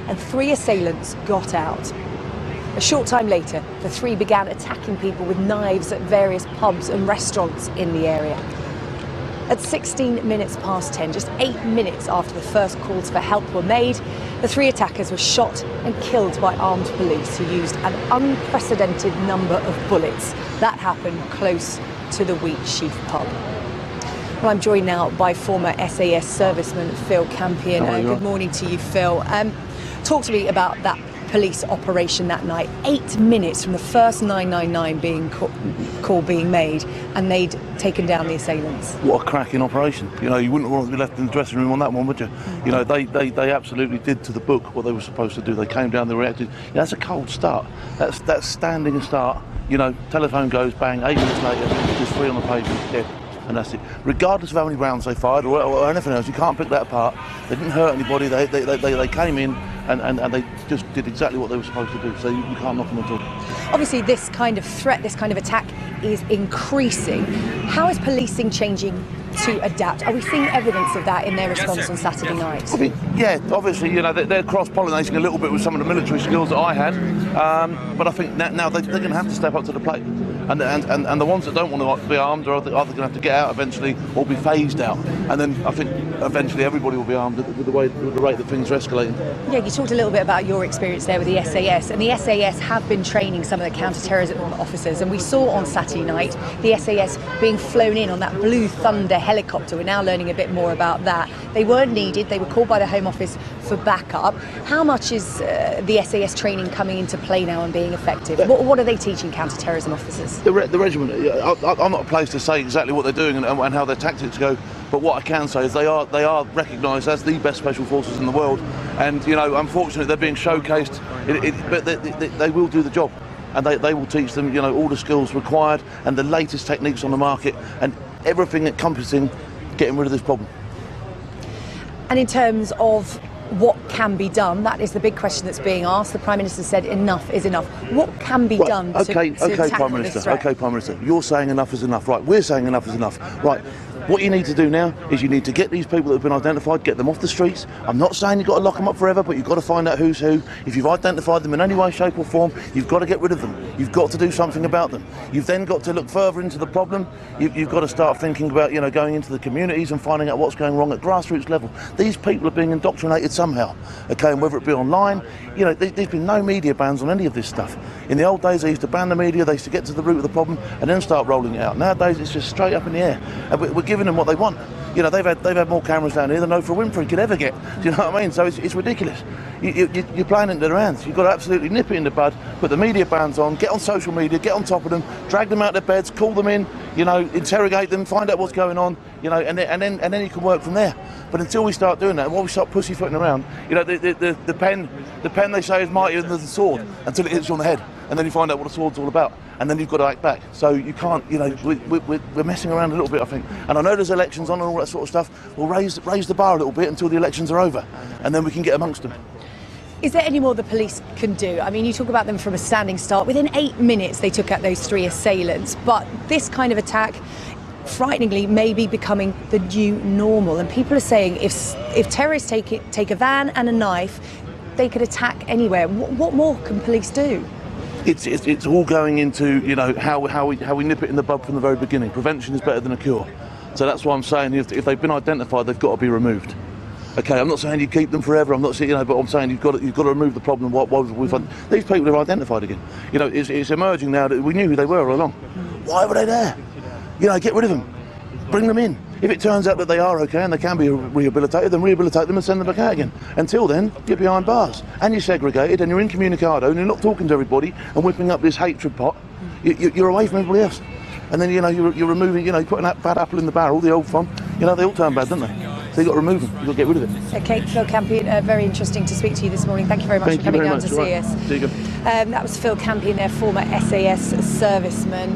and 3 assailants got out. A short time later, the 3 began attacking people with knives at various pubs and restaurants in the area. At 16 minutes past 10, just 8 minutes after the first calls for help were made, the 3 attackers were shot and killed by armed police who used an unprecedented number of bullets. That happened close to the Wheatsheaf pub. Well, I'm joined now by former SAS serviceman Phil Campion. Good morning to you, Phil. Talk to me about that police operation that night. 8 minutes from the first 999 call being made, and they'd taken down the assailants. What a cracking operation. You know, you wouldn't want to be left in the dressing room on that one, would you? You know, they absolutely did to the book what they were supposed to do. They came down, they reacted. Yeah, that's a cold start. That's standing a start. You know, telephone goes, bang, 8 minutes later, there's 3 on the pavement, dead. And that's it. Regardless of how many rounds they fired or anything else, you can't pick that apart. They didn't hurt anybody. They came in and they just did exactly what they were supposed to do. So you can't knock them at all. Obviously, this kind of threat, this kind of attack is increasing. How is policing changing to adapt? Are we seeing evidence of that in their response on Saturday night? I think, yeah, obviously, you know, they're cross-pollinating a little bit with some of the military skills that I had. But I think now they're going to have to step up to the plate. And the ones that don't want to be armed are either going to have to get out eventually or be phased out. And then I think eventually everybody will be armed with the rate that things are escalating. Yeah, you talked a little bit about your experience there with the SAS, and the SAS have been training some of the counter-terrorism officers, and we saw on Saturday night the SAS being flown in on that Blue Thunder helicopter. We're now learning a bit more about that. They weren't needed, they were called by the Home Office for backup. How much is the SAS training coming into play now and being effective? What are they teaching counter-terrorism officers? The regiment, I'm not placed to say exactly what they're doing and how their tactics go, but what I can say is they are recognised as the best special forces in the world, and you know, unfortunately they're being showcased, but they will do the job, and they will teach them, you know, all the skills required and the latest techniques on the market and everything encompassing getting rid of this problem. And in terms of what can be done, that is the big question that's being asked. The Prime Minister said enough is enough. What can be done to tackle this threat? Okay, Prime Minister, you're saying enough is enough. Right, we're saying enough is enough. Right, what you need to do now is you need to get these people that have been identified, get them off the streets. I'm not saying you've got to lock them up forever, but you've got to find out who's who. If you've identified them in any way, shape or form, you've got to get rid of them. You've got to do something about them. You've then got to look further into the problem. You've got to start thinking about, you know, going into the communities and finding out what's going wrong at grassroots level. These people are being indoctrinated somehow, okay, and whether it be online, you know, there's been no media bans on any of this stuff. In the old days, they used to ban the media, they used to get to the root of the problem and then start rolling it out. Nowadays, it's just straight up in the air, and we're giving them what they want. You know, they've had more cameras down here than Oprah Winfrey could ever get. Do you know what I mean? So it's ridiculous. You're playing into their hands. You've got to absolutely nip it in the bud, put the media bans on, get on social media, get on top of them, drag them out of their beds, call them in, you know, interrogate them, find out what's going on, you know, and then you can work from there. But until we start doing that, and while we start pussyfooting around, you know, the pen they say is mightier than the sword until it hits you on the head, and then you find out what the sword's all about, and then you've got to act back. So you can't, you know, we're messing around a little bit, I think. And I know there's elections on and all that sort of stuff. We'll raise the bar a little bit until the elections are over, and then we can get amongst them. Is there any more the police can do? I mean, you talk about them from a standing start. Within 8 minutes, they took out those 3 assailants. But this kind of attack, frighteningly, may be becoming the new normal. And people are saying if terrorists take a van and a knife, they could attack anywhere. What more can police do? It's all going into, you know, how we nip it in the bud from the very beginning. Prevention is better than a cure. So that's why I'm saying if they've been identified, they've got to be removed. Okay, I'm not saying you keep them forever. I'm not saying, you know, but I'm saying you've got to remove the problem. These people are identified again. You know, it's emerging now that we knew who they were all along. Why were they there? You know, get rid of them, bring them in. If it turns out that they are okay and they can be rehabilitated, then rehabilitate them and send them back out again. Until then, you're behind bars and you're segregated and you're incommunicado and you're not talking to everybody and whipping up this hatred pot. You're away from everybody else. And then, you know, you're removing, you know, you're putting that bad apple in the barrel, the old fun. You know, they all turn bad, don't they? So you've got to remove them, you've got to get rid of it. Okay, Phil Campion, very interesting to speak to you this morning. Thank you very much for coming down to see us. See you. That was Phil Campion, their former SAS serviceman.